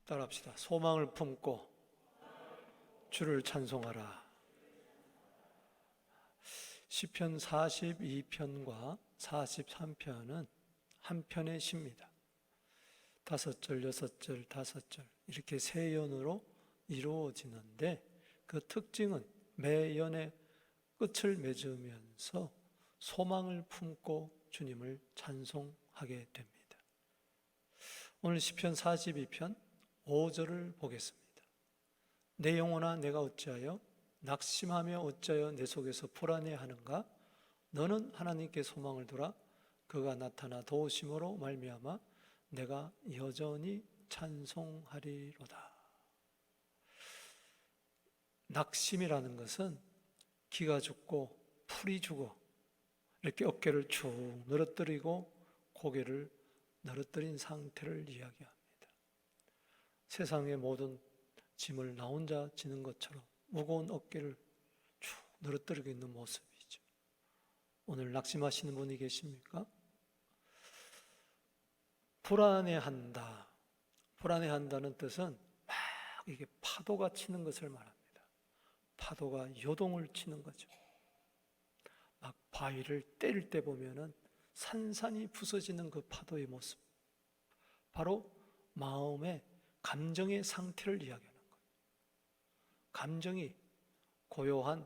따라합시다. 소망을 품고 주를 찬송하라. 시편 42편과 43편은 한 편의 시입니다. 5절, 6절, 5절 이렇게 세 연으로 이루어지는데 그 특징은 매 연의 끝을 맺으면서 소망을 품고 주님을 찬송하게 됩니다. 오늘 시편 42편 5절을 보겠습니다. 내 영혼아 내가 어찌하여 낙심하며 어찌하여 내 속에서 불안해하는가? 너는 하나님께 소망을 두라. 그가 나타나 도우심으로 말미암아 내가 여전히 찬송하리로다. 낙심이라는 것은 기가 죽고 풀이 죽어 이렇게 어깨를 쭉 늘어뜨리고 고개를 늘어뜨린 상태를 이야기합니다. 세상의 모든 짐을 나 혼자 지는 것처럼 무거운 어깨를 쭉 늘어뜨리고 있는 모습이죠. 오늘 낙심하시는 분이 계십니까? 불안해한다. 불안해한다는 뜻은 막 이게 파도가 치는 것을 말합니다. 파도가 요동을 치는 거죠. 막 바위를 때릴 때 보면은 산산이 부서지는 그 파도의 모습. 바로 마음의 감정의 상태를 이야기하는 거예요. 감정이 고요한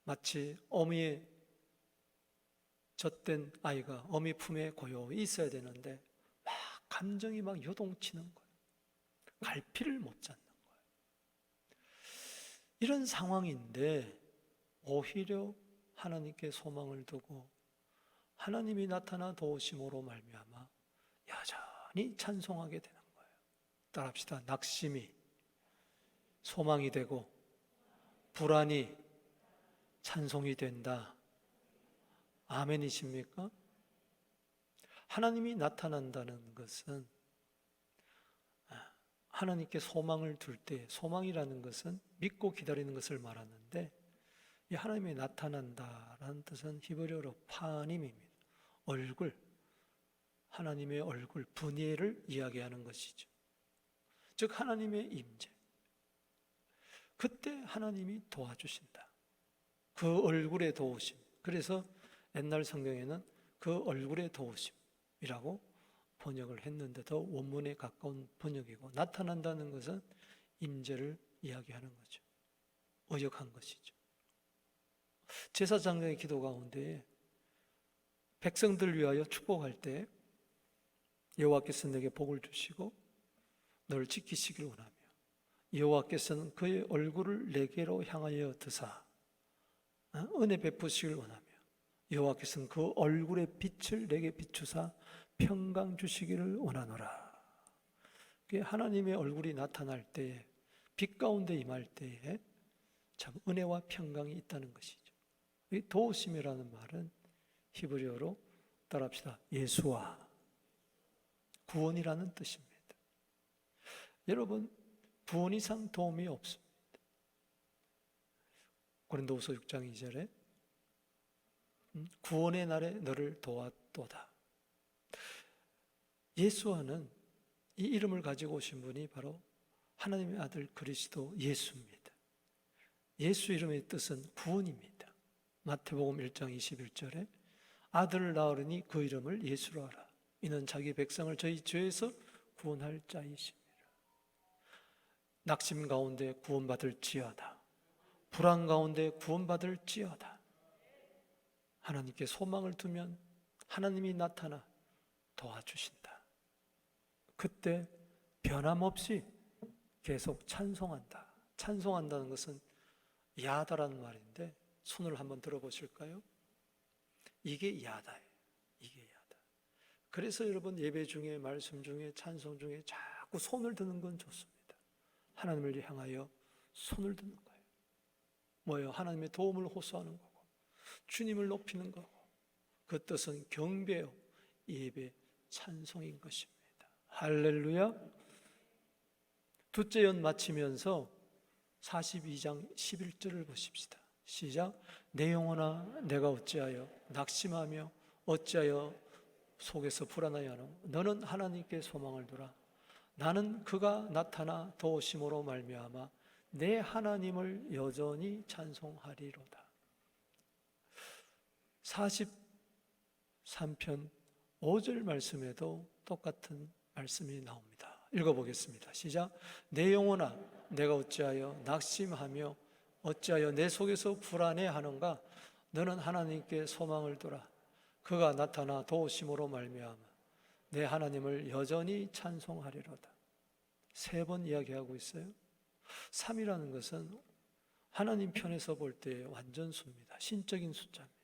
마치 어미의 젖된 아이가 어미 품에 고요히 있어야 되는데 막 감정이 막 요동치는 거예요. 갈피를 못 잡는 거예요. 이런 상황인데 오히려 하나님께 소망을 두고 하나님이 나타나 도우심으로 말미암아 여전히 찬송하게 되는 거예요. 따라합시다. 낙심이 소망이 되고 불안이 찬송이 된다. 아멘이십니까? 하나님이 나타난다는 것은 하나님께 소망을 둘 때, 소망이라는 것은 믿고 기다리는 것을 말하는데 이 하나님이 나타난다라는 뜻은 히브리어로 파님입니다. 얼굴, 하나님의 얼굴, 분예를 이야기하는 것이죠. 즉 하나님의 임재. 그때 하나님이 도와주신다. 그 얼굴의 도우심. 그래서 옛날 성경에는 그 얼굴의 도우심이라고 번역을 했는데 더 원문에 가까운 번역이고, 나타난다는 것은 임재를 이야기하는 거죠. 의역한 것이죠. 제사장의 기도 가운데 백성들 위하여 축복할 때 여호와께서 내게 복을 주시고 너를 지키시길 원하며 여호와께서는 그의 얼굴을 내게로 향하여 드사 은혜 베푸시길 원하며 여호와께서는 그 얼굴의 빛을 내게 비추사 평강 주시기를 원하노라. 하나님의 얼굴이 나타날 때에, 빛 가운데 임할 때에 참 은혜와 평강이 있다는 것이죠. 이 도우심이라는 말은 히브리어로 따라합시다. 예수와 구원이라는 뜻입니다. 여러분, 구원 이상 도움이 없습니다. 고린도후서 6장 2절에 구원의 날에 너를 도왔도다. 예수와는 이 이름을 가지고 오신 분이 바로 하나님의 아들 그리스도 예수입니다. 예수 이름의 뜻은 구원입니다. 마태복음 1장 21절에 아들을 낳으리니 그 이름을 예수로 하라. 이는 자기 백성을 저희 죄에서 구원할 자이십니다. 낙심 가운데 구원받을지어다. 불안 가운데 구원받을지어다. 하나님께 소망을 두면 하나님이 나타나 도와주신다. 그때 변함없이 계속 찬송한다. 찬송한다는 것은 야다라는 말인데 손을 한번 들어보실까요? 이게 야다예요. 이게 야다. 그래서 여러분 예배 중에, 말씀 중에, 찬송 중에 자꾸 손을 드는 건 좋습니다. 하나님을 향하여 손을 드는 거예요. 뭐예요? 하나님의 도움을 호소하는 거고 주님을 높이는 거고, 그 뜻은 경배요 예배 찬송인 것입니다. 할렐루야. 둘째 연 마치면서 42장 11절을 보십시다. 시작. 내 영혼아 내가 어찌하여 낙심하며 어찌하여 속에서 불안하여 하노? 너는 하나님께 소망을 두라. 나는 그가 나타나 도우심으로 말미암아 내 하나님을 여전히 찬송하리로다. 43편 5절 말씀에도 똑같은 말씀이 나옵니다. 읽어보겠습니다. 시작. 내 영혼아 내가 어찌하여 낙심하며 어찌하여 내 속에서 불안해하는가. 너는 하나님께 소망을 두라. 그가 나타나 도우심으로 말미암아 내 하나님을 여전히 찬송하리로다. 3번 이야기하고 있어요. 3이라는 것은 하나님 편에서 볼 때 완전수입니다. 신적인 숫자입니다.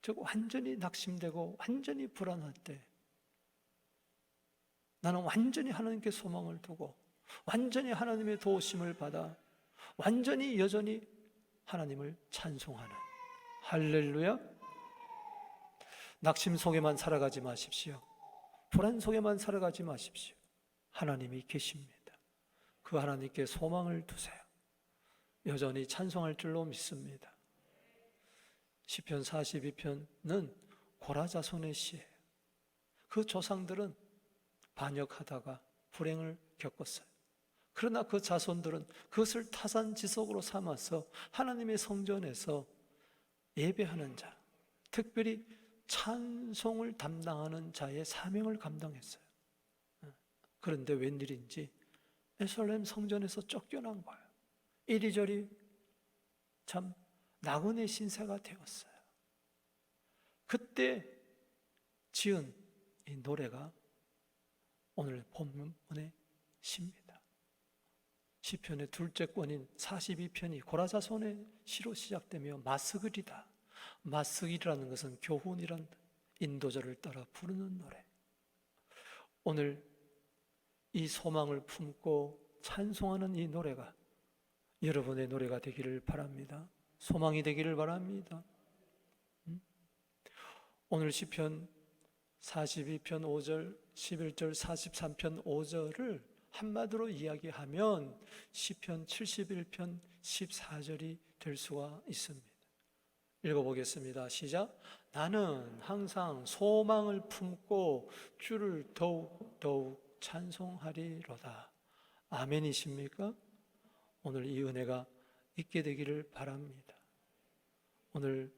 즉 완전히 낙심되고 완전히 불안할 때 나는 완전히 하나님께 소망을 두고 완전히 하나님의 도우심을 받아 완전히 여전히 하나님을 찬송하는, 할렐루야. 낙심 속에만 살아가지 마십시오. 불안 속에만 살아가지 마십시오. 하나님이 계십니다. 그 하나님께 소망을 두세요. 여전히 찬송할 줄로 믿습니다. 시편 42편은 고라자손의 시예요. 그 조상들은 반역하다가 불행을 겪었어요. 그러나 그 자손들은 그것을 타산지석으로 삼아서 하나님의 성전에서 예배하는 자, 특별히 찬송을 담당하는 자의 사명을 감당했어요. 그런데 웬일인지 예루살렘 성전에서 쫓겨난 거예요. 이리저리 참 나그네 신세가 되었어요. 그때 지은 이 노래가 오늘 본문의 시입니다. 시편의 둘째 권인 42편이 고라자손의 시로 시작되며 마스글이다. 마스글이라는 것은 교훈이란 인도절을 따라 부르는 노래. 오늘 이 소망을 품고 찬송하는 이 노래가 여러분의 노래가 되기를 바랍니다. 소망이 되기를 바랍니다. 오늘 시편 42편 5절, 11절, 43편 5절을 한마디로 이야기하면 시편 71편 14절이 될 수가 있습니다. 읽어보겠습니다. 시작. 나는 항상 소망을 품고 주를 더욱 찬송하리로다. 아멘이십니까? 오늘 이 은혜가 있게 되기를 바랍니다. 오늘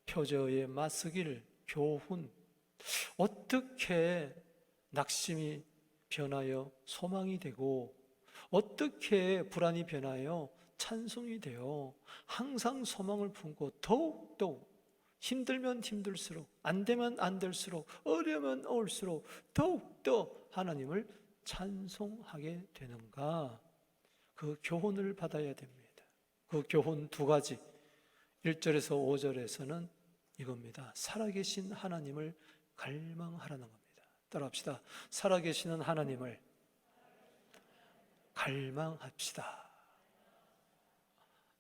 표저의 맞서길 교훈, 어떻게 낙심이 변하여 소망이 되고 어떻게 불안이 변하여 찬송이 되어 항상 소망을 품고 더욱더욱 힘들면 힘들수록 안 되면 안 될수록 어려우면 어울수록 더욱더 하나님을 찬송하게 되는가, 그 교훈을 받아야 됩니다. 그 교훈 2가지, 1절에서 5절에서는 이겁니다. 살아계신 하나님을 갈망하라는 겁니다. 따라합시다. 살아계시는 하나님을 갈망합시다.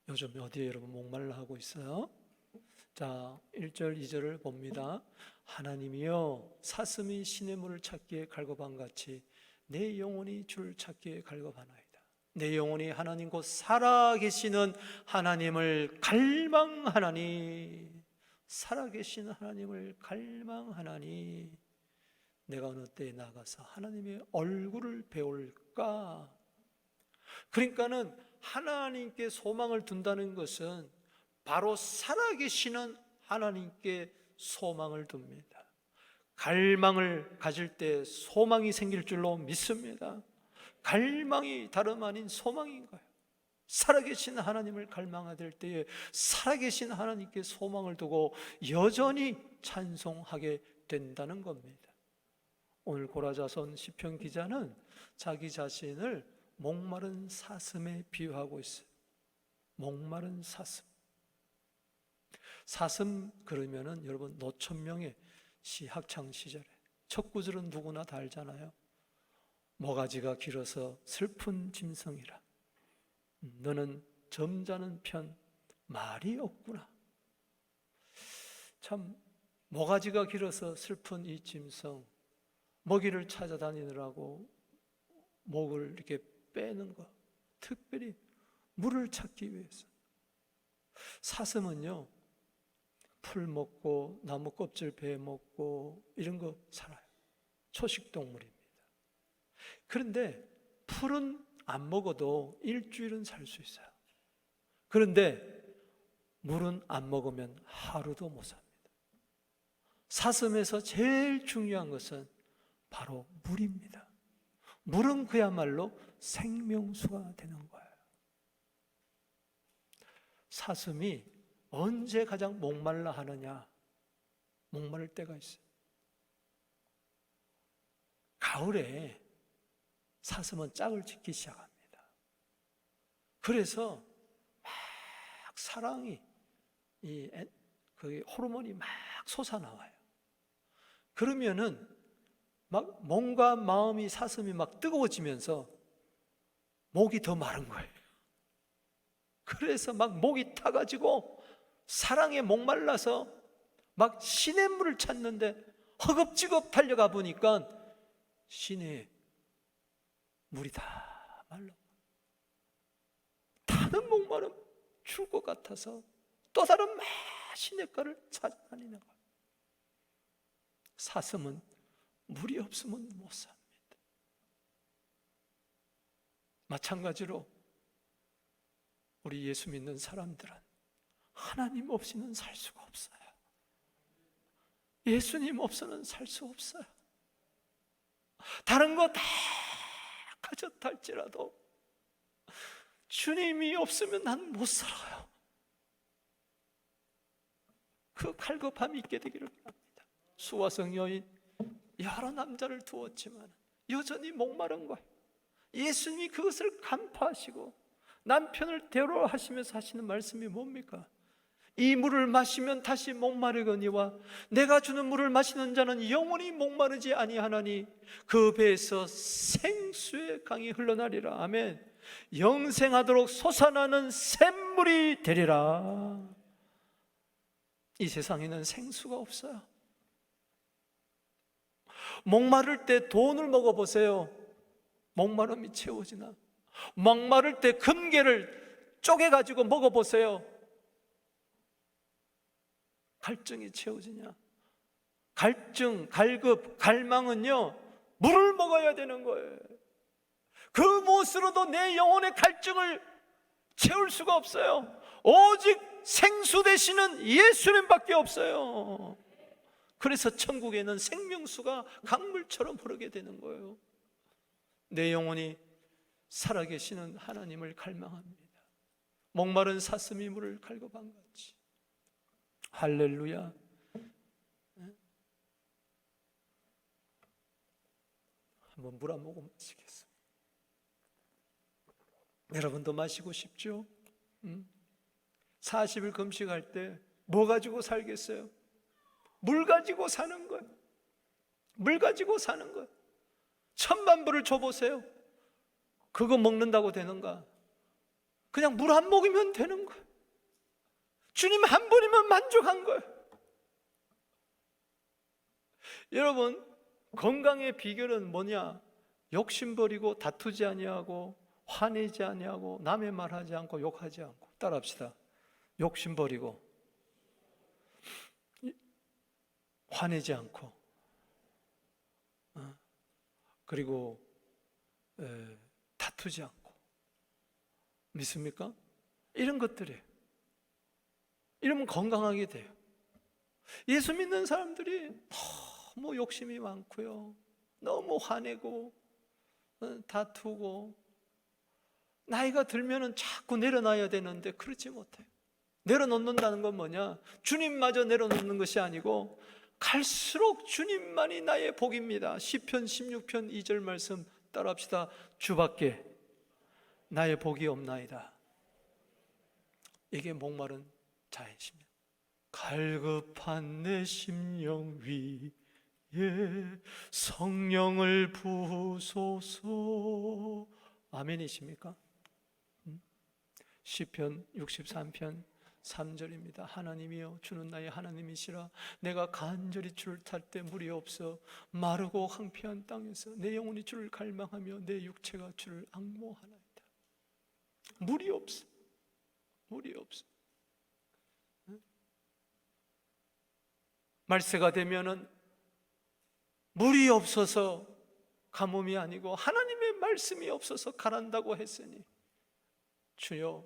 요즘 어디에 여러분 목말라 하고 있어요? 자, 1절 2절을 봅니다. 하나님이여 사슴이 시냇물을 찾기에 갈급한같이 내 영혼이 주를 찾기에 갈급하나이다. 내 영혼이 하나님 곧 살아계시는 하나님을 갈망하나니, 살아계신 하나님을 갈망하나니 내가 어느 때에 나가서 하나님의 얼굴을 배울까? 그러니까는 하나님께 소망을 둔다는 것은 바로 살아계시는 하나님께 소망을 둡니다. 갈망을 가질 때 소망이 생길 줄로 믿습니다. 갈망이 다름 아닌 소망인 거예요. 살아계신 하나님을 갈망하될 때에 살아계신 하나님께 소망을 두고 여전히 찬송하게 된다는 겁니다. 오늘 고라자손 시편 기자는 자기 자신을 목마른 사슴에 비유하고 있어요. 목마른 사슴. 사슴 그러면은 여러분 노천명의 시 학창 시절에 첫 구절은 누구나 다 알잖아요. 모가지가 길어서 슬픈 짐승이라 너는 점잖은 편 말이 없구나. 참 모가지가 길어서 슬픈 이 짐승, 먹이를 찾아다니느라고 목을 이렇게 빼는 것, 특별히 물을 찾기 위해서. 사슴은요 풀 먹고 나무 껍질 베어 먹고 이런 거 살아요. 초식 동물입니다. 그런데 풀은 안 먹어도 일주일은 살 수 있어요. 그런데 물은 안 먹으면 하루도 못 삽니다. 사슴에서 제일 중요한 것은 바로 물입니다. 물은 그야말로 생명수가 되는 거예요. 사슴이 언제 가장 목말라 하느냐? 목마를 때가 있어요. 가을에 사슴은 짝을 짓기 시작합니다. 그래서 막 사랑이, 그 호르몬이 막 솟아나와요. 그러면은 막 몸과 마음이, 사슴이 막 뜨거워지면서 목이 더 마른 거예요. 그래서 막 목이 타가지고 사랑에 목말라서 막 시냇물을 찾는데 허겁지겁 달려가 보니까 시내에 물이 다 말라. 타는 목마름 죽을 것 같아서 또 다른 시냇가를 찾아다니는 거예요. 사슴은 물이 없으면 못 삽니다. 마찬가지로 우리 예수 믿는 사람들은 하나님 없이는 살 수가 없어요. 예수님 없이는 살 수 없어요. 다른 거 다 가졌다 할지라도 주님이 없으면 난 못 살아요. 그 갈급함이 있게 되기를 바랍니다. 수화성 여인 여러 남자를 두었지만 여전히 목마른 거예요. 예수님이 그것을 간파하시고 남편을 대로하시면서 하시는 말씀이 뭡니까? 이 물을 마시면 다시 목마르거니와 내가 주는 물을 마시는 자는 영원히 목마르지 아니하나니 그 배에서 생수의 강이 흘러나리라. 아멘. 영생하도록 솟아나는 샘물이 되리라. 이 세상에는 생수가 없어요. 목마를 때 돈을 먹어보세요. 목마름이 채워지나? 목마를 때 금괴를 쪼개가지고 먹어보세요. 갈증이 채워지냐? 갈증, 갈급, 갈망은요 물을 먹어야 되는 거예요. 그 무엇으로도 내 영혼의 갈증을 채울 수가 없어요. 오직 생수 되시는 예수님밖에 없어요. 그래서 천국에는 생명수가 강물처럼 흐르게 되는 거예요. 내 영혼이 살아계시는 하나님을 갈망합니다. 목마른 사슴이 물을 갈급한 같이. 할렐루야. 한번 물 한 모금 마시겠습니다. 여러분도 마시고 싶죠? 40일 금식할 때 뭐 가지고 살겠어요? 물 가지고 사는 거예요. 물 가지고 사는 거예요. 1000만 불을 줘보세요. 그거 먹는다고 되는가? 그냥 물 한 모금이면 되는 거예요. 주님 한 분이면 만족한 거예요. 여러분, 건강의 비결은 뭐냐? 욕심 버리고 다투지 아니하고 화내지 아니하고 남의 말하지 않고 욕하지 않고. 따라합시다. 욕심 버리고 화내지 않고 그리고 다투지 않고. 믿습니까? 이런 것들이에요. 이러면 건강하게 돼요. 예수 믿는 사람들이 너무 욕심이 많고요, 너무 화내고 다투고, 나이가 들면은 자꾸 내려놔야 되는데 그렇지 못해요. 내려놓는다는 건 뭐냐? 주님마저 내려놓는 것이 아니고 갈수록 주님만이 나의 복입니다. 시편 16편 2절 말씀 따라합시다. 주밖에 나의 복이 없나이다. 이게 목마른 자이십니다. 갈급한 내 심령 위에 성령을 부으소서. 아멘이십니까? 시편 63편 3절입니다. 하나님이여 주는 나의 하나님이시라. 내가 간절히 주를 탈 때 물이 없어 마르고 황폐한 땅에서 내 영혼이 주를 갈망하며 내 육체가 주를 앙모하나이다. 물이 없어. 물이 없어. 말세가 되면은 물이 없어서 가뭄이 아니고 하나님의 말씀이 없어서 가난다고 했으니 주여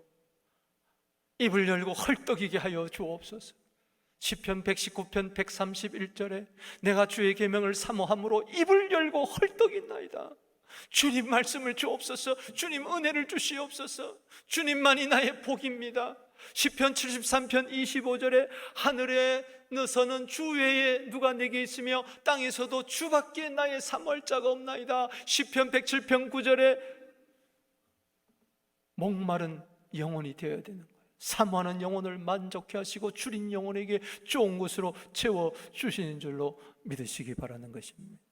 입을 열고 헐떡이게 하여 주옵소서. 시편 119편 131절에 내가 주의 계명을 사모함으로 입을 열고 헐떡이나이다. 주님 말씀을 주옵소서. 주님 은혜를 주시옵소서. 주님만이 나의 복입니다. 시편 73편 25절에 하늘에 너서는 주 외에 누가 내게 있으며 땅에서도 주밖에 나의 삼을 자가 없나이다. 시편 107편 9절에 목마른 영혼이 되어야 되는 거예요. 사모하는 영혼을 만족해 하시고 줄인 영혼에게 좋은 것으로 채워주시는 줄로 믿으시기 바라는 것입니다.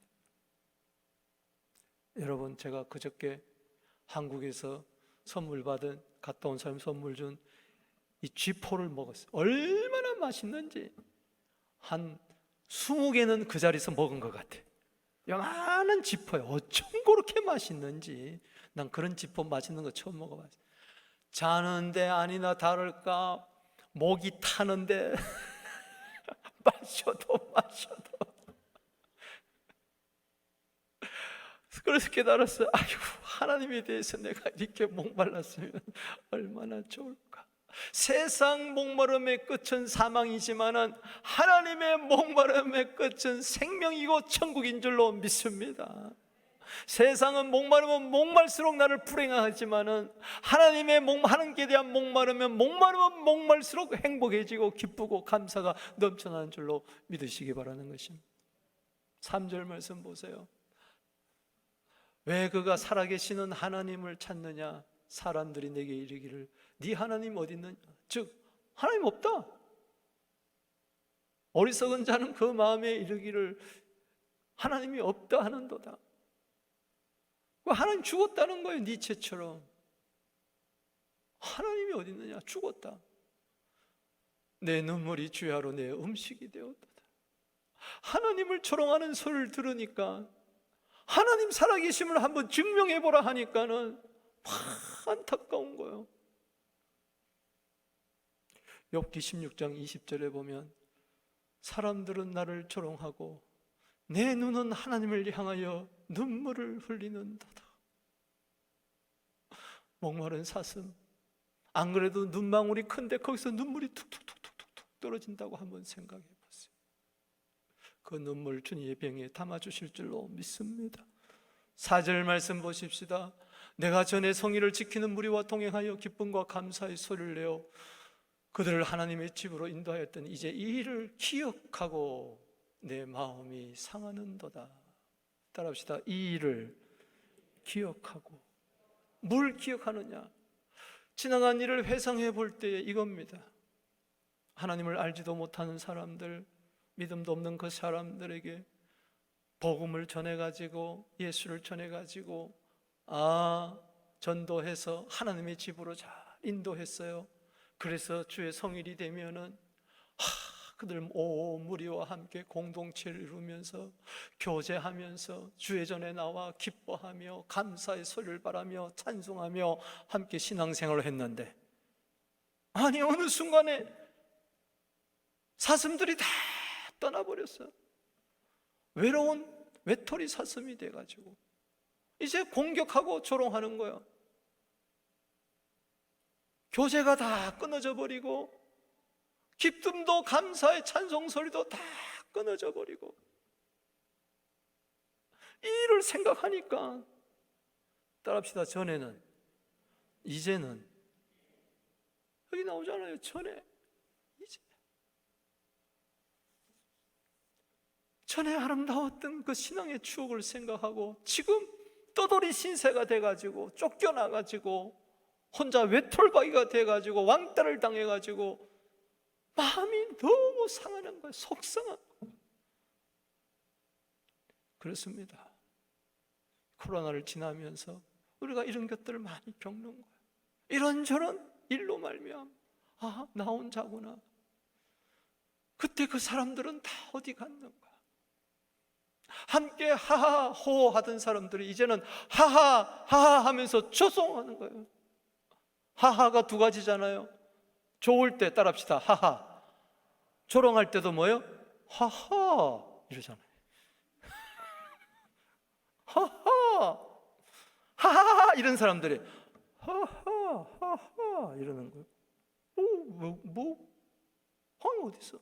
여러분, 제가 그저께 한국에서 선물 받은, 갔다 온 사람 선물 준 이 쥐포를 먹었어요. 얼마나 맛있는지 한 20개는 그 자리에서 먹은 것 같아요. 요만한 쥐포예요. 어쩜 그렇게 맛있는지. 난 그런 쥐포 맛있는 거 처음 먹어봤어요. 자는데 아니나 다를까 목이 타는데 마셔도 그래서 깨달았어요. 아이고, 하나님에 대해서 내가 이렇게 목말랐으면 얼마나 좋을까. 세상 목마름의 끝은 사망이지만은 하나님의 목마름의 끝은 생명이고 천국인 줄로 믿습니다. 세상은 목마르면 목말수록 나를 불행하지만은 하나님의 하나님께 대한 목마르면 목말수록 행복해지고 기쁘고 감사가 넘쳐나는 줄로 믿으시기 바라는 것입니다. 3절 말씀 보세요. 왜 그가 살아계시는 하나님을 찾느냐? 사람들이 내게 이르기를 네 하나님 어디 있느냐? 즉 하나님 없다. 어리석은 자는 그 마음에 이르기를 하나님이 없다 하는도다. 하나님 죽었다는 거예요. 니체처럼. 하나님이 어디 있느냐? 죽었다. 내 눈물이 주야로 내 음식이 되었도다. 하나님을 조롱하는 소리를 들으니까, 하나님 살아계심을 한번 증명해보라 하니까는 막 안타까운 거예요. 욥기 16장 20절에 보면 사람들은 나를 조롱하고 내 눈은 하나님을 향하여 눈물을 흘리는도다. 목마른 사슴, 안 그래도 눈망울이 큰데 거기서 눈물이 툭툭툭툭툭 떨어진다고 한번 생각해 보세요. 그 눈물 주님의 병에 담아주실 줄로 믿습니다. 4절 말씀 보십시다. 내가 전에 성의를 지키는 무리와 동행하여 기쁨과 감사의 소리를 내어 그들을 하나님의 집으로 인도하였더니 이제 이 일을 기억하고 내 마음이 상하는도다. 따라합시다. 이 일을 기억하고. 뭘 기억하느냐? 지나간 일을 회상해 볼 때에 이겁니다. 하나님을 알지도 못하는 사람들, 믿음도 없는 그 사람들에게 복음을 전해가지고 예수를 전해가지고 전도해서 하나님의 집으로 잘 인도했어요. 그래서 주의 성일이 되면은 그들 무리와 함께 공동체를 이루면서 교제하면서 주의 전에 나와 기뻐하며 감사의 소리를 바라며 찬송하며 함께 신앙생활을 했는데, 아니 어느 순간에 사슴들이 다 떠나버렸어요. 외로운 외톨이 사슴이 돼가지고 이제 공격하고 조롱하는 거예요. 교제가 다 끊어져 버리고 기쁨도 감사의 찬송소리도 다 끊어져 버리고, 이 일을 생각하니까 따라합시다. 전에는, 이제는. 여기 나오잖아요. 전에, 이제. 전에 아름다웠던 그 신앙의 추억을 생각하고 지금 떠돌이 신세가 돼가지고 쫓겨나가지고 혼자 외톨박이가 돼가지고 왕따를 당해가지고 마음이 너무 상하는 거예요. 속상한 거예요. 그렇습니다. 코로나를 지나면서 우리가 이런 것들을 많이 겪는 거예요. 이런저런 일로 말미암아 나 혼자구나. 그때 그 사람들은 다 어디 갔는가. 함께 하하 호호 하던 사람들이 이제는 하하 하면서 조송하는 거예요. 하하가 두 가지잖아요. 좋을 때 따라합시다. 하하. 조롱할 때도 뭐예요? 하하 이러잖아요. 하하. 이런 사람들이 하하 하하 이러는 거예요. 아니 어딨어?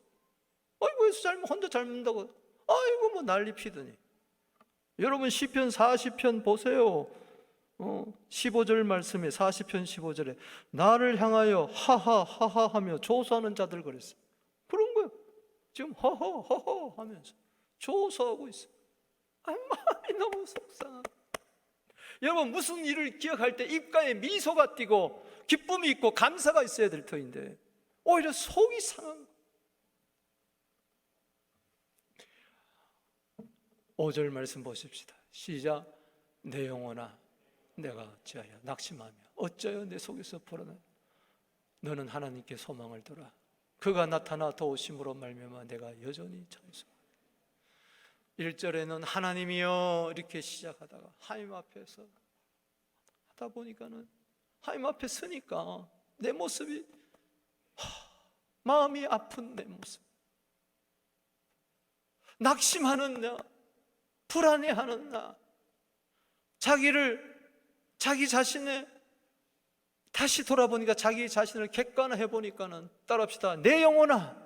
아이고 예수 혼자 잘 믿는다고 아이고 뭐 난리 피더니. 여러분 시편 40편 보세요. 15절 말씀에 40편 15절에 나를 향하여 하하 하하 하며 조소하는 자들 그랬어요. 그런 거예요. 지금 허허 허허 하면서 조소하고 있어요. 마음이 너무 속상한. 여러분 무슨 일을 기억할 때 입가에 미소가 띄고 기쁨이 있고 감사가 있어야 될 터인데 오히려 속이 상한 거예요. 5절 말씀 보십시다. 시작. 내 영혼아 내가 어찌하여 낙심하며 어찌하여 내 속에서 불안하냐. 너는 하나님께 소망을 두라. 그가 나타나 도우심으로 말미암아 내가 여전히 찬송. 1절에는 하나님이여 이렇게 시작하다가 하나님 앞에서 하다 보니까는 하나님 앞에 서니까 내 모습이 마음이 아픈 내 모습, 낙심하는 나, 불안해하는 나, 자기 자신의 다시 돌아보니까 자기 자신을 객관화해 보니까는 따라합시다. 내 영혼아,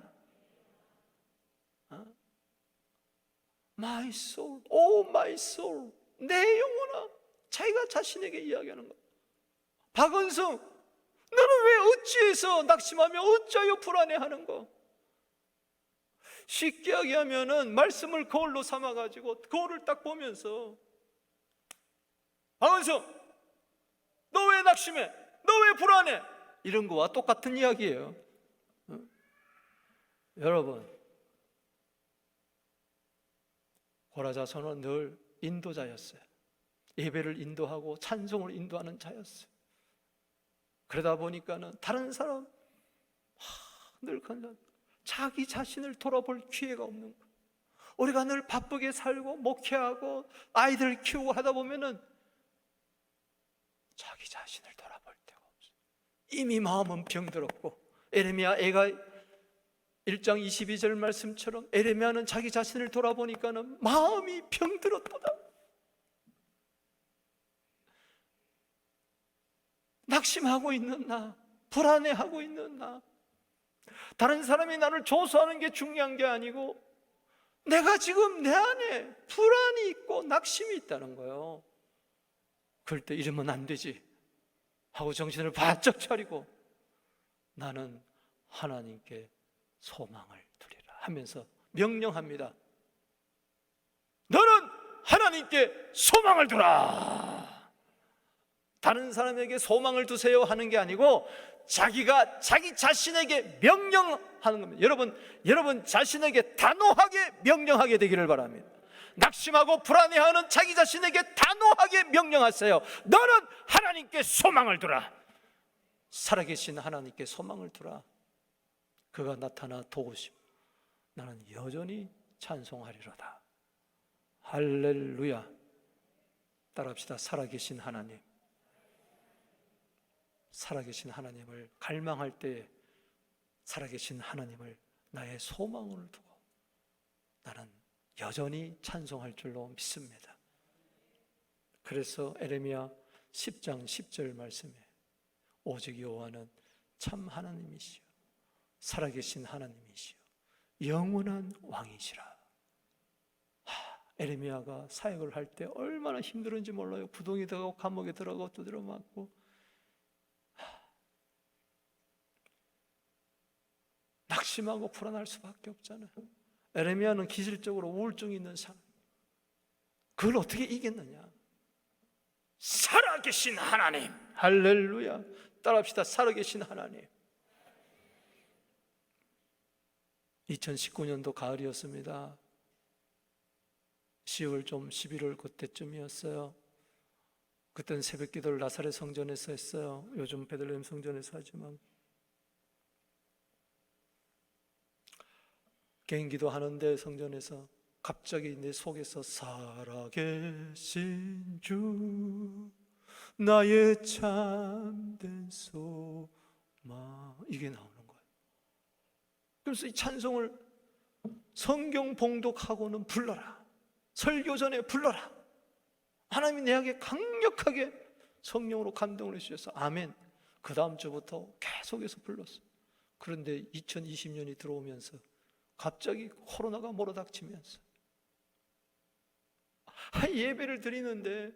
my soul, oh my soul, 내 영혼아. 자기가 자신에게 이야기하는 거. 박은성, 너는 왜 어찌해서 낙심하며 어찌하여 불안해하는 거? 쉽게 이야기하면은 말씀을 거울로 삼아가지고 거울을 딱 보면서 박은성, 너 왜 낙심해? 너 왜 불안해? 이런 거와 똑같은 이야기예요. 여러분, 고라자손은 늘 인도자였어요. 예배를 인도하고 찬송을 인도하는 자였어요. 그러다 보니까는 다른 사람 늘 자기 자신을 돌아볼 기회가 없는 거예요. 우리가 늘 바쁘게 살고 목회하고 아이들 키우고 하다 보면은 자기 자신을 돌아볼 데가 없어요. 이미 마음은 병들었고, 에레미야 애가 1장 22절 말씀처럼 에레미야는 자기 자신을 돌아보니까는 마음이 병들었도다. 낙심하고 있는 나, 불안해하고 있는 나, 다른 사람이 나를 조소하는 게 중요한 게 아니고 내가 지금 내 안에 불안이 있고 낙심이 있다는 거예요. 그럴 때 이러면 안 되지 하고 정신을 바짝 차리고 나는 하나님께 소망을 두리라 하면서 명령합니다. 너는 하나님께 소망을 두라. 다른 사람에게 소망을 두세요 하는 게 아니고 자기가 자기 자신에게 명령하는 겁니다. 여러분 자신에게 단호하게 명령하게 되기를 바랍니다. 낙심하고 불안해하는 자기 자신에게 단호하게 명령하세요. 너는 하나님께 소망을 두라. 살아계신 하나님께 소망을 두라. 그가 나타나 도우시고 나는 여전히 찬송하리로다. 할렐루야. 따라합시다. 살아계신 하나님. 살아계신 하나님을 갈망할 때 살아계신 하나님을 나의 소망으로 두고 나는 여전히 찬송할 줄로 믿습니다. 그래서 에레미야 10장 10절 말씀에 오직 여호와는 참 하나님이시요 살아계신 하나님이시요 영원한 왕이시라. 에레미야가 사역을 할 때 얼마나 힘들었는지 몰라요. 구덩이 들어가고 감옥에 들어가고 두드려 맞고 낙심하고 불안할 수밖에 없잖아요. 에레미야는 기질적으로 우울증이 있는 사람. 그걸 어떻게 이겼느냐? 살아계신 하나님. 할렐루야. 따라합시다. 살아계신 하나님. 2019년도 가을이었습니다. 10월 좀 11월 그때쯤이었어요. 그때는 새벽 기도를 나사렛 성전에서 했어요. 요즘 베들레헴 성전에서 하지만 개인기도 하는데 성전에서 갑자기 내 속에서 살아계신 주 나의 참된 소망 이게 나오는 거예요. 그래서 이 찬송을 성경 봉독하고는 불러라. 설교 전에 불러라. 하나님이 내게 강력하게 성령으로 감동을 해주셔서 아멘. 그 다음 주부터 계속해서 불렀어요. 그런데 2020년이 들어오면서 갑자기 코로나가 몰아닥치면서 예배를 드리는데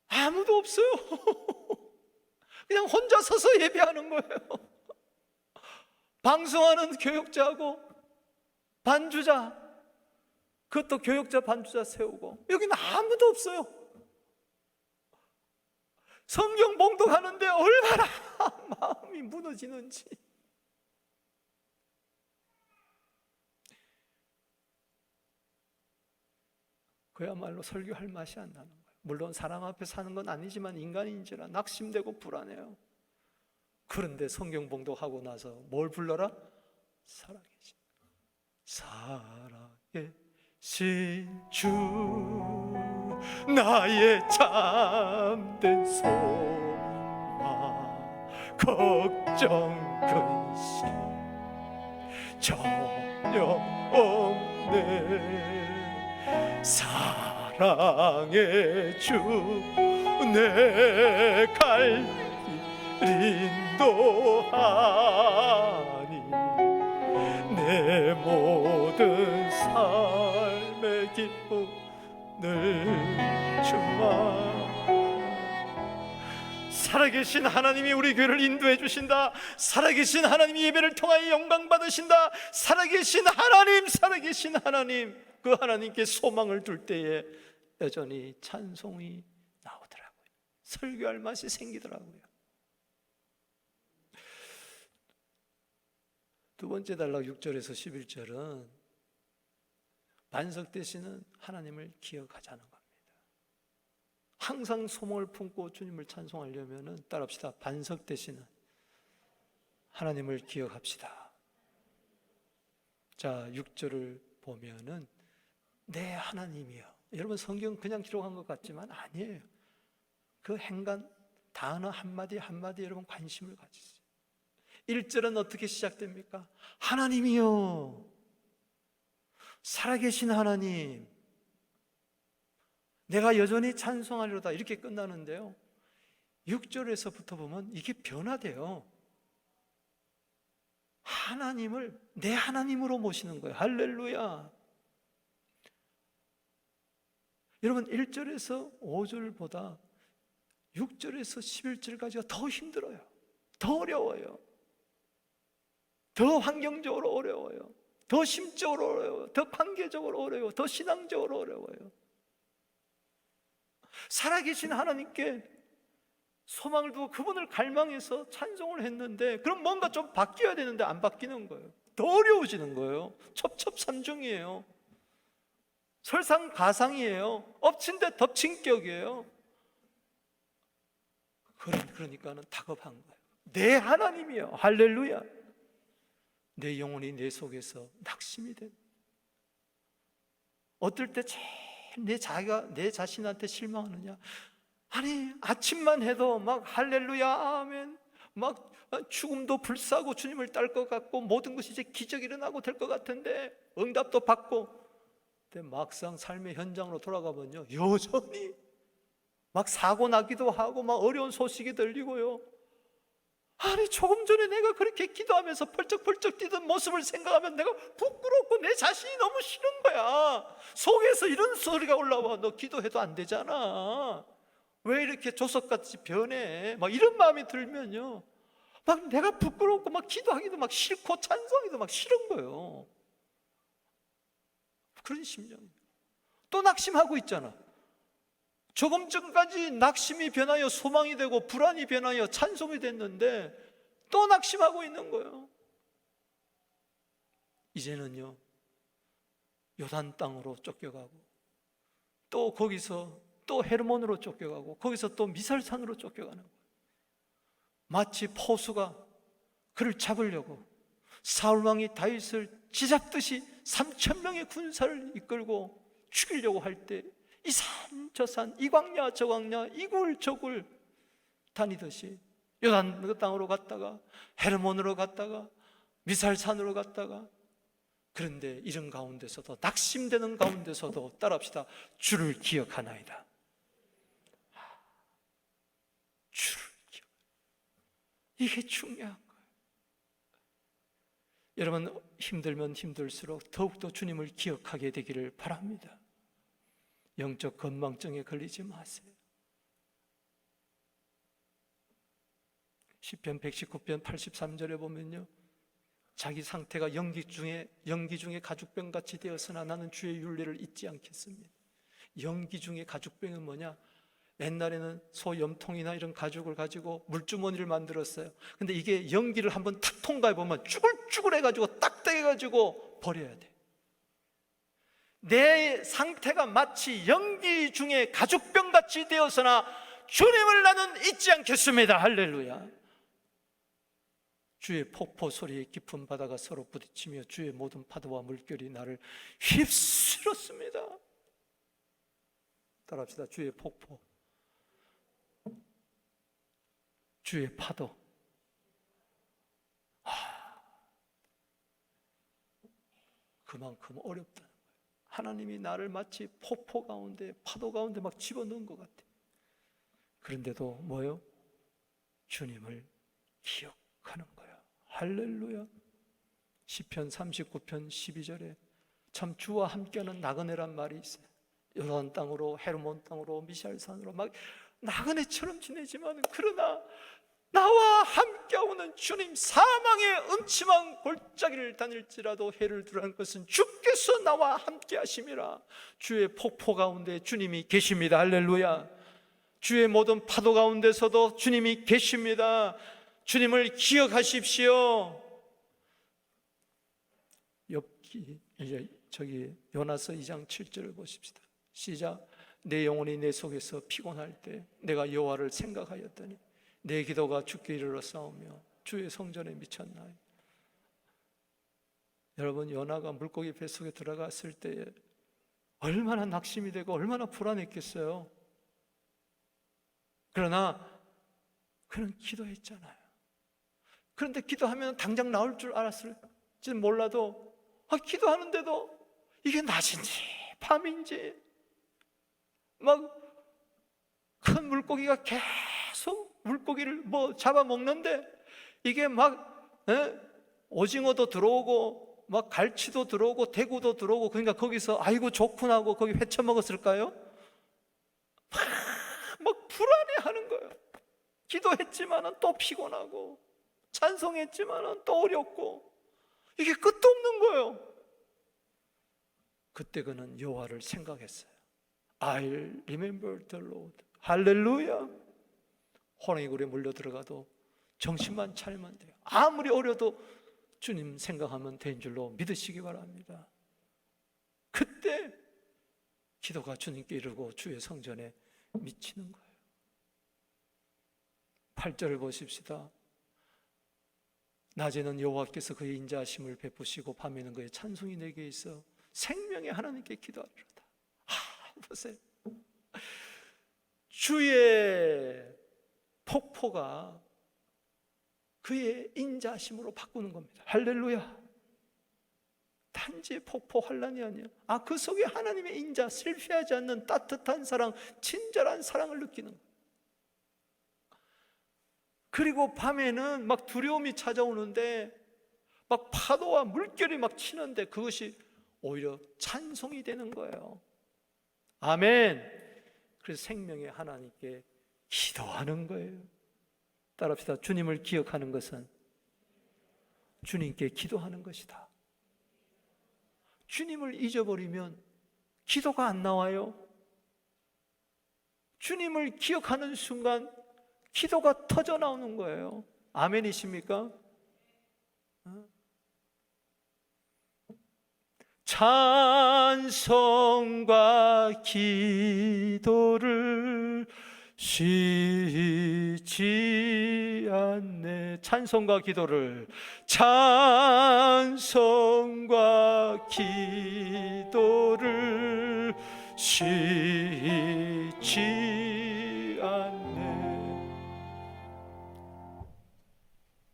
아무도 없어요. 그냥 혼자 서서 예배하는 거예요. 방송하는 교역자하고 반주자, 그것도 교역자 반주자 세우고, 여기는 아무도 없어요. 성경 봉독하는데 얼마나 마음이 무너지는지. 그야말로 설교할 맛이 안 나는 거예요. 물론 사람 앞에 사는 건 아니지만 인간인지라 낙심되고 불안해요. 그런데 성경 봉독하고 나서 뭘 불러라? 살아계신 주, 나의 참된 소망, 걱정 근심 전혀 없네. 사랑의 주, 내 갈 길 인도하니 내 모든 삶의 기쁨을 주마. 살아계신 하나님이 우리 교회를 인도해 주신다. 살아계신 하나님이 예배를 통하여 영광 받으신다. 살아계신 하나님, 그 하나님께 소망을 둘 때에 여전히 찬송이 나오더라고요. 설교할 맛이 생기더라고요. 두 번째 단락 6절에서 11절은 반석되시는 하나님을 기억하자는 겁니다. 항상 소망을 품고 주님을 찬송하려면 따라합시다. 반석되시는 하나님을 기억합시다. 자, 6절을 보면은 내 하나님이여. 여러분, 성경 그냥 기록한 것 같지만 아니에요. 그 행간 단어 한마디 한마디 여러분 관심을 가지세요. 1절은 어떻게 시작됩니까? 하나님이여, 살아계신 하나님, 내가 여전히 찬송하리로다, 이렇게 끝나는데요, 6절에서부터 보면 이게 변화돼요. 하나님을 내 하나님으로 모시는 거예요. 할렐루야. 여러분, 1절에서 5절보다 6절에서 11절까지가 더 힘들어요. 더 어려워요. 더 환경적으로 어려워요. 더 심적으로 어려워요. 더 관계적으로 어려워요. 더 신앙적으로 어려워요. 살아계신 하나님께 소망을 두고 그분을 갈망해서 찬송을 했는데, 그럼 뭔가 좀 바뀌어야 되는데 안 바뀌는 거예요. 더 어려워지는 거예요. 첩첩산중이에요. 설상가상이에요. 엎친 데 덮친 격이에요. 그러니까는 다급한 거예요. 내 하나님이요, 할렐루야. 내 영혼이 내 속에서 낙심이 된. 어떨 때 제일 내 자신한테 실망하느냐? 아니, 아침만 해도 막 할렐루야 아멘, 막 죽음도 불사고 주님을 딸 것 같고 모든 것이 이제 기적이 일어나고 될 것 같은데 응답도 받고, 근데 막상 삶의 현장으로 돌아가면요, 여전히 막 사고 나기도 하고 막 어려운 소식이 들리고요. 아니, 조금 전에 내가 그렇게 기도하면서 펄쩍펄쩍 뛰던 모습을 생각하면 내가 부끄럽고 내 자신이 너무 싫은 거야. 속에서 이런 소리가 올라와. 너 기도해도 안 되잖아. 왜 이렇게 조석같이 변해? 막 이런 마음이 들면요, 막 내가 부끄럽고 막 기도하기도 막 싫고 찬송하기도 막 싫은 거예요. 그런 심정이에요. 또 낙심하고 있잖아. 조금 전까지 낙심이 변하여 소망이 되고 불안이 변하여 찬송이 됐는데 또 낙심하고 있는 거예요. 이제는요, 요단 땅으로 쫓겨가고 또 거기서 또 헤르몬으로 쫓겨가고 거기서 또 미살산으로 쫓겨가는 거예요. 마치 포수가 그를 잡으려고 사울왕이 다윗을 쥐잡듯이 3,000명의 군사를 이끌고 죽이려고 할 때 이 산 저 산, 이 광야 저 광야, 이 굴 저 굴 다니듯이 요단 그 땅으로 갔다가 헤르몬으로 갔다가 미살산으로 갔다가, 그런데 이런 가운데서도 낙심되는 가운데서도 따라합시다. 주를 기억하나이다. 이게 중요한 거예요. 여러분, 힘들면 힘들수록 더욱더 주님을 기억하게 되기를 바랍니다. 영적 건망증에 걸리지 마세요. 시편 119편 83절에 보면요, 자기 상태가 연기 중에 가죽병같이 되었으나 나는 주의 윤례를 잊지 않겠습니다. 연기 중에 가죽병은 뭐냐? 옛날에는 소염통이나 이런 가죽을 가지고 물주머니를 만들었어요. 근데 이게 연기를 한번 탁 통과해 보면 쭈글쭈글해가지고 딱딱해가지고 버려야 돼. 내 상태가 마치 연기 중에 가죽병같이 되었으나 주님을 나는 잊지 않겠습니다. 할렐루야. 주의 폭포 소리에 깊은 바다가 서로 부딪히며 주의 모든 파도와 물결이 나를 휩쓸었습니다. 따라합시다. 주의 폭포, 주의 파도. 그만큼 어렵다는 거예요. 하나님이 나를 마치 폭포 가운데, 파도 가운데 막 집어넣은 것 같아. 그런데도 뭐요? 주님을 기억하는 거야. 할렐루야. 시편 39편 12절에 참 주와 함께하는 나그네란 말이 있어요. 요단 땅으로, 헤르몬 땅으로, 미샬산으로 막 나그네처럼 지내지만, 그러나 나와 함께하는 주님, 사망의 음침한 골짜기를 다닐지라도 해를 두라는 것은 주께서 나와 함께하심이라. 주의 폭포 가운데 주님이 계십니다. 할렐루야. 주의 모든 파도 가운데서도 주님이 계십니다. 주님을 기억하십시오. 저기 요나서 2장 7절을 보십시다. 시작. 내 영혼이 내 속에서 피곤할 때 내가 여호와를 생각하였더니 내 기도가 주께 이르러 싸우며 주의 성전에 미쳤나이다. 여러분, 요나가 물고기 뱃속에 들어갔을 때 얼마나 낙심이 되고 얼마나 불안했겠어요. 그러나 그는 기도했잖아요. 그런데 기도하면 당장 나올 줄 알았을지 몰라도 기도하는데도 이게 낮인지 밤인지 막 큰 물고기가 계속 물고기를 잡아먹는데, 이게 막 오징어도 들어오고 막 갈치도 들어오고 대구도 들어오고, 그러니까 거기서 아이고 좋구나 하고 거기 회쳐 먹었을까요? 막 불안해하는 거예요. 기도했지만은 또 피곤하고, 찬송했지만은 또 어렵고, 이게 끝도 없는 거예요. 그때 그는 여호와를 생각했어요. I'll remember the Lord. 할렐루야. 호랑이 굴에 물려 들어가도 정신만 차리면 돼요. 아무리 어려도 주님 생각하면 된 줄로 믿으시기 바랍니다. 그때 기도가 주님께 이르고 주의 성전에 미치는 거예요. 8절을 보십시다. 낮에는 여호와께서 그의 인자하심을 베푸시고 밤에는 그의 찬송이 내게 있어 생명의 하나님께 기도하리로다. 보세요. 주의 폭포가 그의 인자하심으로 바꾸는 겁니다. 할렐루야. 단지 폭포 환란이 아니야. 그 속에 하나님의 인자, 실패하지 않는 따뜻한 사랑, 친절한 사랑을 느끼는 거예요. 그리고 밤에는 막 두려움이 찾아오는데 막 파도와 물결이 막 치는데 그것이 오히려 찬송이 되는 거예요. 아멘. 그래서 생명의 하나님께 기도하는 거예요. 따라합시다. 주님을 기억하는 것은 주님께 기도하는 것이다. 주님을 잊어버리면 기도가 안 나와요. 주님을 기억하는 순간 기도가 터져 나오는 거예요. 아멘이십니까? 찬송과 기도를 쉬지 않네. 찬송과 기도를, 찬송과 기도를 쉬지 않네.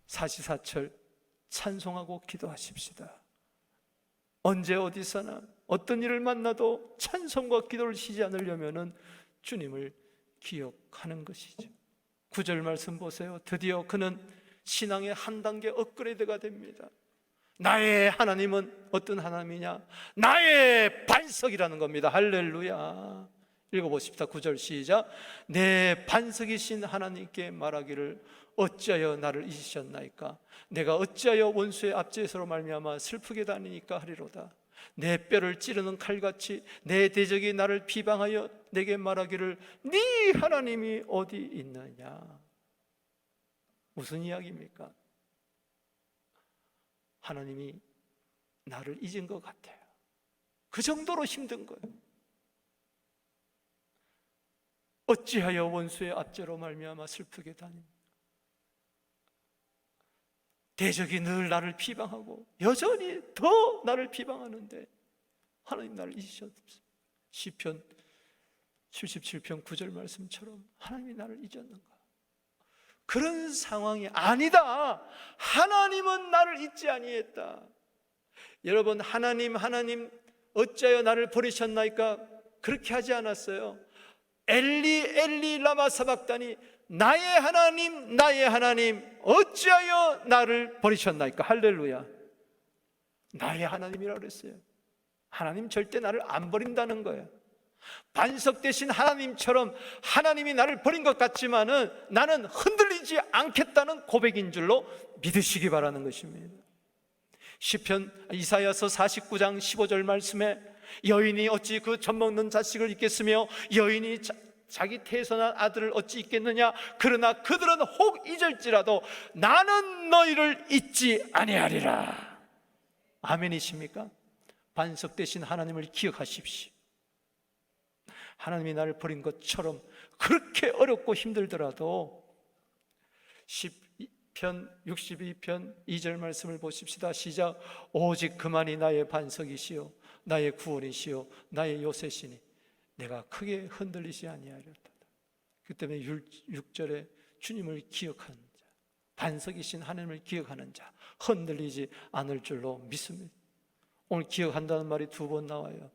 사시사철 찬송하고 기도하십시다. 언제 어디서나 어떤 일을 만나도 찬송과 기도를 쉬지 않으려면 주님을 기억하는 것이죠. 9절 말씀 보세요. 드디어 그는 신앙의 한 단계 업그레이드가 됩니다. 나의 하나님은 어떤 하나님이냐? 나의 반석이라는 겁니다. 할렐루야. 읽어보십시다. 9절 시작. 내 반석이신 하나님께 말하기를 어찌하여 나를 잊으셨나이까? 내가 어찌하여 원수의 압제에서로 말미암아 슬프게 다니니까 하리로다. 내 뼈를 찌르는 칼같이 내 대적이 나를 비방하여 내게 말하기를 네 하나님이 어디 있느냐? 무슨 이야기입니까? 하나님이 나를 잊은 것 같아요. 그 정도로 힘든 거예요. 어찌하여 원수의 압제로 말미암아 슬프게 다닙니까? 대적이 늘 나를 비방하고 여전히 더 나를 비방하는데 하나님 나를 잊으셨습니다. 시편 77편 9절 말씀처럼 하나님이 나를 잊었는가? 그런 상황이 아니다. 하나님은 나를 잊지 아니했다. 여러분, 하나님 어찌하여 나를 버리셨나이까? 그렇게 하지 않았어요. 엘리 엘리 라마 사박다니, 나의 하나님 어찌하여 나를 버리셨나이까? 할렐루야. 나의 하나님이라고 그랬어요. 하나님 절대 나를 안 버린다는 거예요. 반석 대신 하나님처럼 하나님이 나를 버린 것 같지만은 나는 흔들리지 않겠다는 고백인 줄로 믿으시기 바라는 것입니다. 시편 이사야서 49장 15절 말씀에 여인이 어찌 그 젖먹는 자식을 잊겠으며 여인이 자기 태어난 아들을 어찌 잊겠느냐? 그러나 그들은 혹 잊을지라도 나는 너희를 잊지 아니하리라. 아멘이십니까? 반석 대신 하나님을 기억하십시오. 하나님이 나를 버린 것처럼 그렇게 어렵고 힘들더라도 시편 62편 2절 말씀을 보십시다. 시작. 오직 그만이 나의 반석이시요 나의 구원이시요 나의 요새시니 내가 크게 흔들리지 아니하리로다. 그 때문에 6절에 주님을 기억하는 자, 반석이신 하나님을 기억하는 자, 흔들리지 않을 줄로 믿습니다. 오늘 기억한다는 말이 2번 나와요.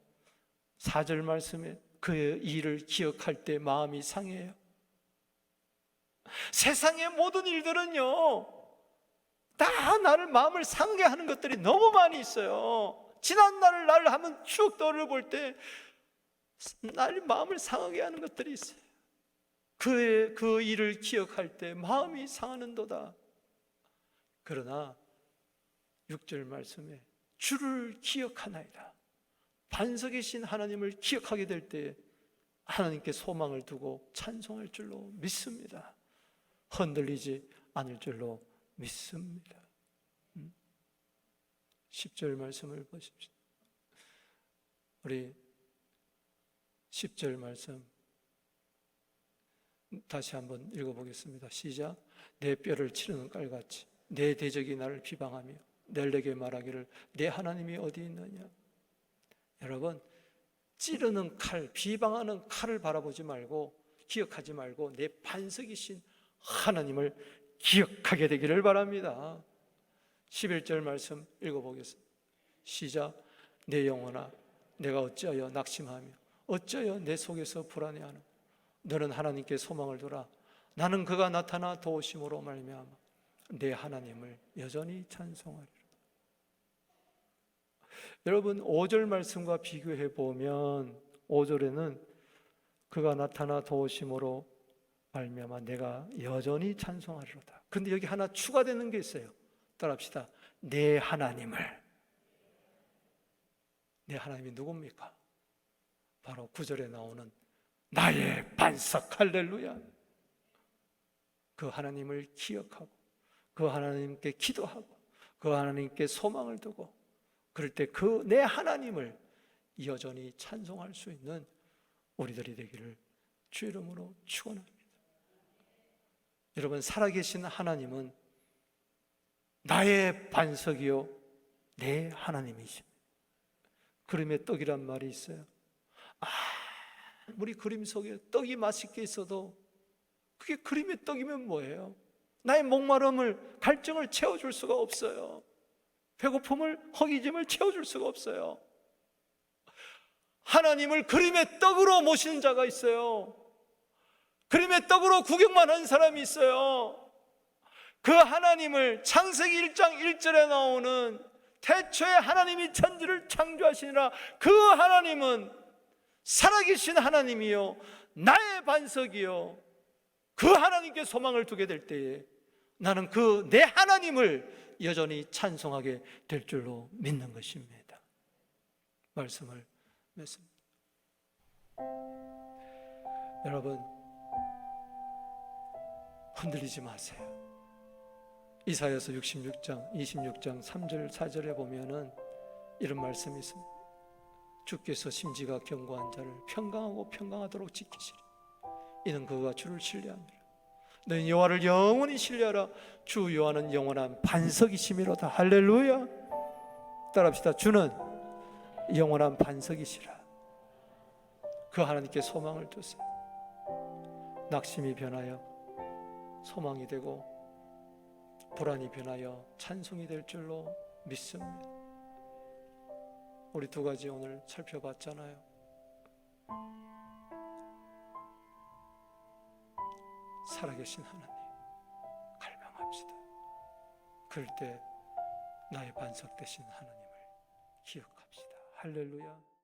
4절 말씀에 그의 일을 기억할 때 마음이 상해요. 세상의 모든 일들은요, 다 나를 마음을 상하게 하는 것들이 너무 많이 있어요. 지난 나를 한번 추억 떠올려볼 때 나를 마음을 상하게 하는 것들이 있어요. 그 일을 기억할 때 마음이 상하는도다. 그러나 6절 말씀에 주를 기억하나이다. 반석이신 하나님을 기억하게 될 때 하나님께 소망을 두고 찬송할 줄로 믿습니다. 흔들리지 않을 줄로 믿습니다. 10절 말씀을 보십시오. 우리 10절 말씀 다시 한번 읽어보겠습니다. 시작. 내 뼈를 치르는 깔같이 내 대적이 나를 비방하며 내게 말하기를 내 하나님이 어디 있느냐? 여러분, 찌르는 칼, 비방하는 칼을 바라보지 말고 기억하지 말고 내 반석이신 하나님을 기억하게 되기를 바랍니다. 11절 말씀 읽어보겠습니다. 시작. 내 영혼아 내가 어찌하여 낙심하며 어찌하여 내 속에서 불안해하노? 너는 하나님께 소망을 두라. 나는 그가 나타나 도우심으로 말미암아 내 하나님을 여전히 찬송하리라. 여러분, 5절 말씀과 비교해 보면 5절에는 그가 나타나 도우심으로 말미암아 내가 여전히 찬송하리로다. 그런데 여기 하나 추가되는 게 있어요. 따라합시다. 내 하나님을. 내 하나님이 누굽니까? 바로 9절에 나오는 나의 반석. 할렐루야. 그 하나님을 기억하고 그 하나님께 기도하고 그 하나님께 소망을 두고 그럴 때 그 내 하나님을 여전히 찬송할 수 있는 우리들이 되기를 주 이름으로 축원합니다. 여러분, 살아계신 하나님은 나의 반석이요 내 하나님이십니다. 그림의 떡이란 말이 있어요. 우리 그림 속에 떡이 맛있게 있어도 그게 그림의 떡이면 뭐예요? 나의 목마름을, 갈증을 채워줄 수가 없어요. 배고픔을, 허기짐을 채워줄 수가 없어요. 하나님을 그림의 떡으로 모시는 자가 있어요. 그림의 떡으로 구경만 하는 사람이 있어요. 그 하나님을 창세기 1장 1절에 나오는 태초에 하나님이 천지를 창조하시니라, 그 하나님은 살아계신 하나님이요 나의 반석이요, 그 하나님께 소망을 두게 될 때에 나는 그 내 하나님을 여전히 찬송하게 될 줄로 믿는 것입니다. 말씀을 맺습니다. 여러분, 흔들리지 마세요. 이사야서 26장 3절 4절에 보면은 이런 말씀이 있습니다. 주께서 심지가 견고한 자를 평강하고 평강하도록 지키시리. 이는 그가 주를 신뢰하니라. 너희 여호와를 영원히 신뢰하라. 주 여호와는 영원한 반석이시미로다. 할렐루야. 따라합시다. 주는 영원한 반석이시라. 그 하나님께 소망을 두세요. 낙심이 변하여 소망이 되고 불안이 변하여 찬송이 될 줄로 믿습니다. 우리 두 가지 오늘 살펴봤잖아요. 살아계신 하나님 갈망합시다. 그럴 때 나의 반석 되신 하나님을 기억합시다. 할렐루야.